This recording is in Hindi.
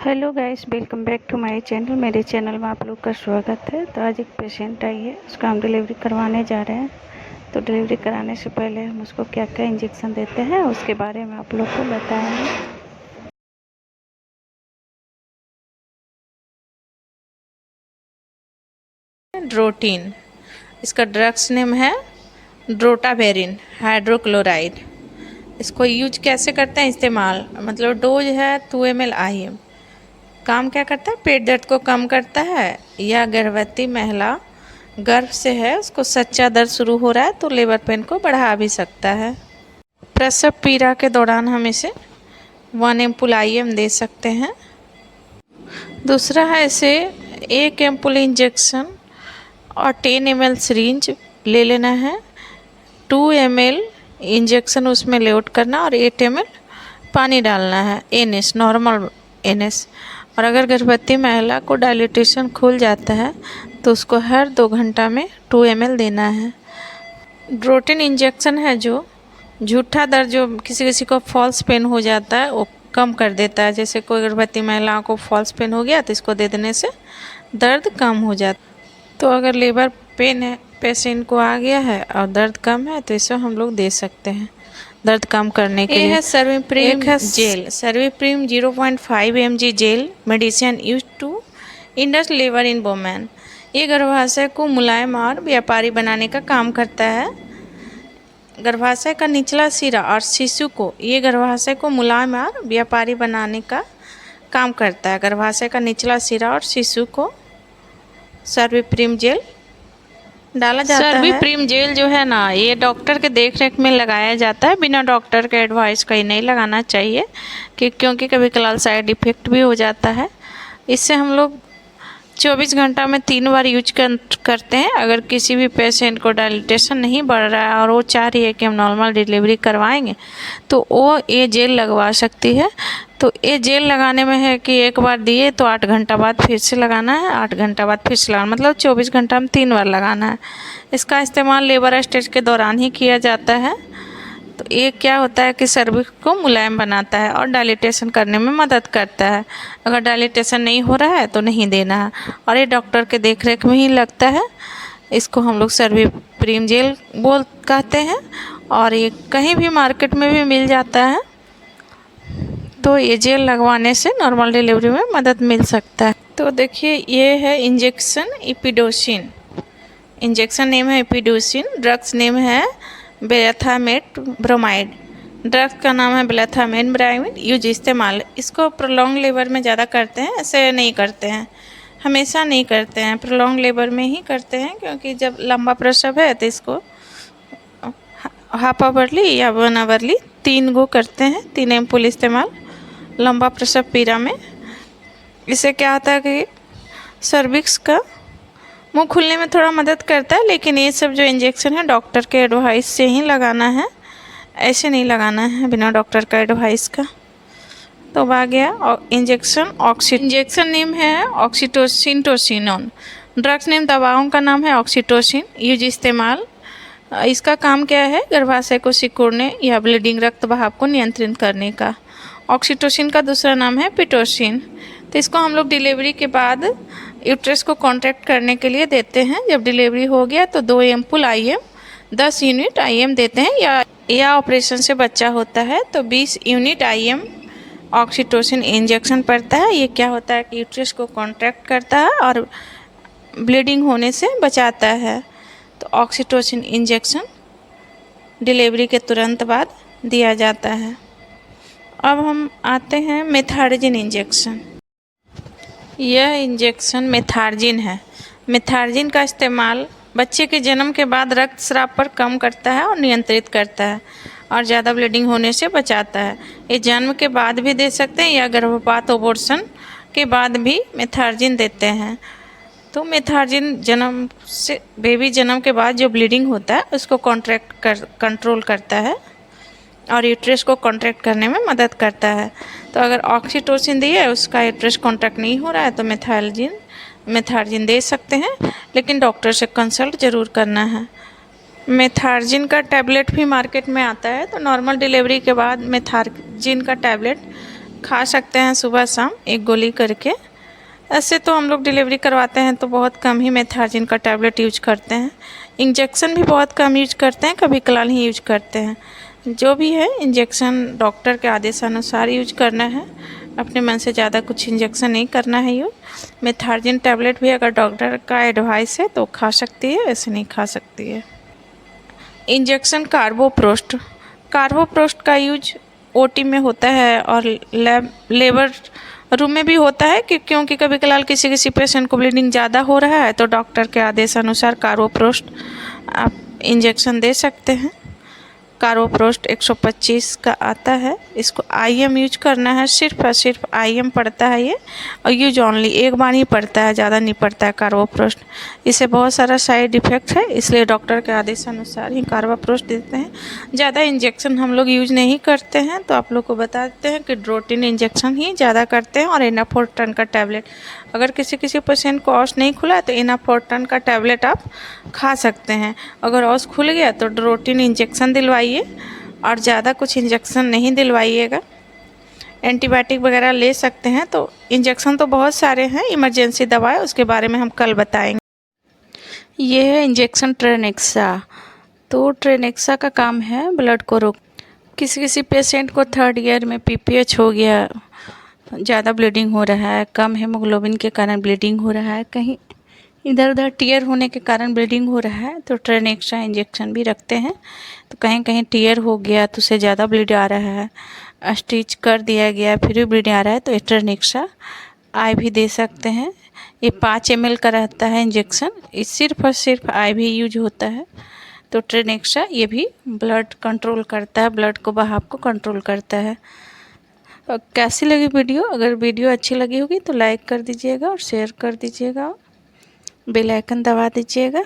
Hello guys, welcome back to my channel. मेरे चैनल में आप लोग का स्वागत है। तो आज एक पेशेंट आई है, उसका हम डिलीवरी करवाने जा रहे हैं। तो डिलीवरी कराने से पहले हम उसको क्या क्या इंजेक्शन देते हैं उसके बारे में आप लोग को बताएंगे। ड्रोटीन, इसका ड्रग्स नेम है ड्रोटावेरिन हाइड्रोक्लोराइड। इसको यूज कैसे करते हैं, इस्तेमाल मतलब डोज है 2 ml IM। काम क्या करता है, पेट दर्द को कम करता है, या गर्भवती महिला गर्भ से है उसको सच्चा दर्द शुरू हो रहा है तो लेबर पेन को बढ़ा भी सकता है। प्रसव पीड़ा के दौरान हम इसे 1 एम्पुल IM दे सकते हैं। दूसरा है इसे 1 एम्पुल इंजेक्शन और 10 ml सिरिंज ले लेना है। 2 ml इंजेक्शन उसमें लोड करना और 8 ml पानी डालना है, NS नॉर्मल NS। और अगर गर्भवती महिला को डायलिटेशन खुल जाता है तो उसको हर 2 घंटा में 2 ml देना है। ड्रोटिन इंजेक्शन है जो झूठा दर्द, जो किसी किसी को फॉल्स पेन हो जाता है वो कम कर देता है। जैसे कोई गर्भवती महिलाओं को फॉल्स पेन हो गया तो इसको दे देने से दर्द कम हो जाता है। तो अगर लेबर पेन है, पेशेंट को आ गया है और दर्द कम है तो इसे हम लोग दे सकते हैं दर्द कम करने के लिए। है cerviprime gel, cerviprime 0.5 mg gel medicine use to induce labour in women. ये गर्भाशय को मुलायम और व्यापारी बनाने का काम करता है। गर्भाशय का निचला सिरा और शिशु को, ये गर्भाशय को मुलायम और व्यापारी बनाने का काम करता है। गर्भाशय का निचला सिरा और शिशु को सर्विप्रीम जेल डाला जाता है। सर्विप्रीम जेल जो है ना, ये डॉक्टर के देखरेख में लगाया जाता है, बिना डॉक्टर के एडवाइस कहीं नहीं लगाना चाहिए क्योंकि कभी कभार साइड इफ़ेक्ट भी हो जाता है। इससे हम लोग 24 घंटा में 3 बार यूज करते हैं। अगर किसी भी पेशेंट को डायलिटेशन नहीं बढ़ रहा है और वो चाह रही है कि हम नॉर्मल डिलीवरी करवाएंगे तो वो ये जेल लगवा सकती है। तो ये जेल लगाने में है कि एक बार दिए तो 8 घंटा बाद फिर से लगाना है, 8 घंटा बाद फिर से लगाना, मतलब 24 घंटा में 3 बार लगाना है। इसका इस्तेमाल लेबर स्टेज के दौरान ही किया जाता है। तो ये क्या होता है कि सर्विक्स को मुलायम बनाता है और डायलिटेशन करने में मदद करता है। अगर डायलिटेशन नहीं हो रहा है तो नहीं देना है, और ये डॉक्टर के देखरेख में ही लगता है। इसको हम लोग सर्विप्रीम जेल कहते हैं और ये कहीं भी मार्केट में भी मिल जाता है। तो ये जेल लगवाने से नॉर्मल डिलीवरी में मदद मिल सकता है। तो देखिए, ये है इंजेक्शन इपिडोसिन। इंजेक्शन नेम है इपिडोसिन, ड्रग्स नेम है बेथामेट ब्रोमाइड। ड्रग्स का नाम है बेथामेट ब्रोमाइड। यूज इस्तेमाल, इसको प्रोलॉन्ग लेबर में ज़्यादा करते हैं, ऐसे नहीं करते हैं, हमेशा नहीं करते हैं, प्रोलॉन्ग लेबर में ही करते हैं। क्योंकि जब लंबा प्रसव है तो इसको हाफ आवरली या 1 आवरली 3 गो करते हैं, 3 एम्पुल इस्तेमाल लंबा प्रसव पीड़ा में। इससे क्या होता है कि सर्विक्स का मुंह खुलने में थोड़ा मदद करता है। लेकिन ये सब जो इंजेक्शन है डॉक्टर के एडवाइस से ही लगाना है, ऐसे नहीं लगाना है बिना डॉक्टर का एडवाइस का। तो आ गया इंजेक्शन नेम है ऑक्सीटोसिन टोसिनोन। ड्रग्स नेम, दवाओं का नाम है ऑक्सीटोसिन। यूज इस्तेमाल, इसका काम क्या है, गर्भाशय को सिकुड़ने या ब्लीडिंग रक्त बहाव को नियंत्रित करने का। ऑक्सीटोसिन का दूसरा नाम है पिटोसिन। तो इसको हम लोग डिलीवरी के बाद यूट्रस को कॉन्ट्रैक्ट करने के लिए देते हैं। जब डिलीवरी हो गया तो 2 एम्पुल IM 10 यूनिट IM देते हैं, या ऑपरेशन से बच्चा होता है तो 20 यूनिट IM ऑक्सीटोसिन इंजेक्शन पड़ता है। ये क्या होता है कि यूट्रस को कॉन्ट्रैक्ट करता है और ब्लीडिंग होने से बचाता है। तो ऑक्सीटोसिन इंजेक्शन डिलीवरी के तुरंत बाद दिया जाता है। अब हम आते हैं मेथार्जिन इंजेक्शन। यह इंजेक्शन मेथार्जिन है। मेथार्जिन का इस्तेमाल बच्चे के जन्म के बाद रक्तस्राव पर कम करता है और नियंत्रित करता है और ज़्यादा ब्लीडिंग होने से बचाता है। ये जन्म के बाद भी दे सकते हैं या गर्भपात अबॉर्शन के बाद भी मेथार्जिन देते हैं। तो मेथार्जिन जन्म से, बेबी जन्म के बाद जो ब्लीडिंग होता है उसको कंट्रोल करता है और यूट्रस को कॉन्ट्रैक्ट करने में मदद करता है। तो अगर ऑक्सीटोसिन दिए उसका यूट्रस कॉन्ट्रैक्ट नहीं हो रहा है तो मेथार्जिन दे सकते हैं, लेकिन डॉक्टर से कंसल्ट ज़रूर करना है। मेथार्जिन का टैबलेट भी मार्केट में आता है। तो नॉर्मल डिलीवरी के बाद मेथार्जिन का टैबलेट खा सकते हैं सुबह शाम एक गोली करके। ऐसे तो हम लोग डिलीवरी करवाते हैं तो बहुत कम ही मेथार्जिन का टैबलेट यूज करते हैं। इंजेक्शन भी बहुत कम यूज करते हैं, कभी कभार ही यूज करते हैं। जो भी है इंजेक्शन डॉक्टर के आदेशानुसार यूज करना है, अपने मन से ज़्यादा कुछ इंजेक्शन नहीं करना है यूज। मेथार्जिन टैबलेट भी अगर डॉक्टर का एडवाइस है तो खा सकती है, ऐसे नहीं खा सकती है। इंजेक्शन कार्बोप्रोस्ट का यूज ओटी में होता है और लेबर रूम में भी होता है क्योंकि कभी कभार किसी पेशेंट को ब्लीडिंग ज़्यादा हो रहा है तो डॉक्टर के आदेश अनुसार कार्बोप्रोस्ट आप इंजेक्शन दे सकते हैं। कार्बोप्रोस्ट 125 का आता है। इसको आईएम यूज करना है, सिर्फ और सिर्फ आईएम पड़ता है ये, और यूज ऑनली एक बार ही पड़ता है, ज़्यादा नहीं पड़ता है कार्बोप्रोस्ट। इससे बहुत सारा साइड इफ़ेक्ट है, इसलिए डॉक्टर के आदेश अनुसार ही कार्बोप्रोस्ट देते हैं। ज़्यादा इंजेक्शन हम लोग यूज नहीं करते हैं, तो आप लोग को बता देते हैं कि ड्रोटिन इंजेक्शन ही ज़्यादा करते हैं और इनाफोर्टन का टैबलेट। अगर किसी पेशेंट को ऑस नहीं खुला है तो इनाफोर्टन का टैबलेट आप खा सकते हैं। अगर ऑस खुल गया तो ड्रोटिन इंजेक्शन दिलवाइए और ज़्यादा कुछ इंजेक्शन नहीं दिलवाइएगा। एंटीबायोटिक वगैरह ले सकते हैं। तो इंजेक्शन तो बहुत सारे हैं, इमरजेंसी दवा है, उसके बारे में हम कल बताएंगे। ये है इंजेक्शन ट्रेनेक्सा। तो ट्रेनेक्सा का काम है ब्लड को रोक। किसी पेशेंट को 3rd ईयर में पीपीएच हो गया, ज़्यादा ब्लीडिंग हो रहा है, कम हेमोग्लोबिन के कारण ब्लीडिंग हो रहा है, कहीं इधर उधर टीयर होने के कारण ब्लीडिंग हो रहा है, तो ट्रेनेक्सा इंजेक्शन भी रखते हैं। तो कहीं टीयर हो गया तो उससे ज़्यादा ब्लीड आ रहा है, स्टिच कर दिया गया फिर भी ब्लीड आ रहा है, तो ये ट्रेनेक्सा आई भी दे सकते हैं। ये 5 ml का रहता है इंजेक्शन, ये सिर्फ और सिर्फ आई भी यूज होता है। तो ट्रेनेक्सा ये भी ब्लड कंट्रोल करता है, ब्लड को बहाव को कंट्रोल करता है। कैसी लगी वीडियो? अगर वीडियो अच्छी लगी होगी तो लाइक कर दीजिएगा और शेयर कर दीजिएगा, बेल आइकन दबा दीजिएगा।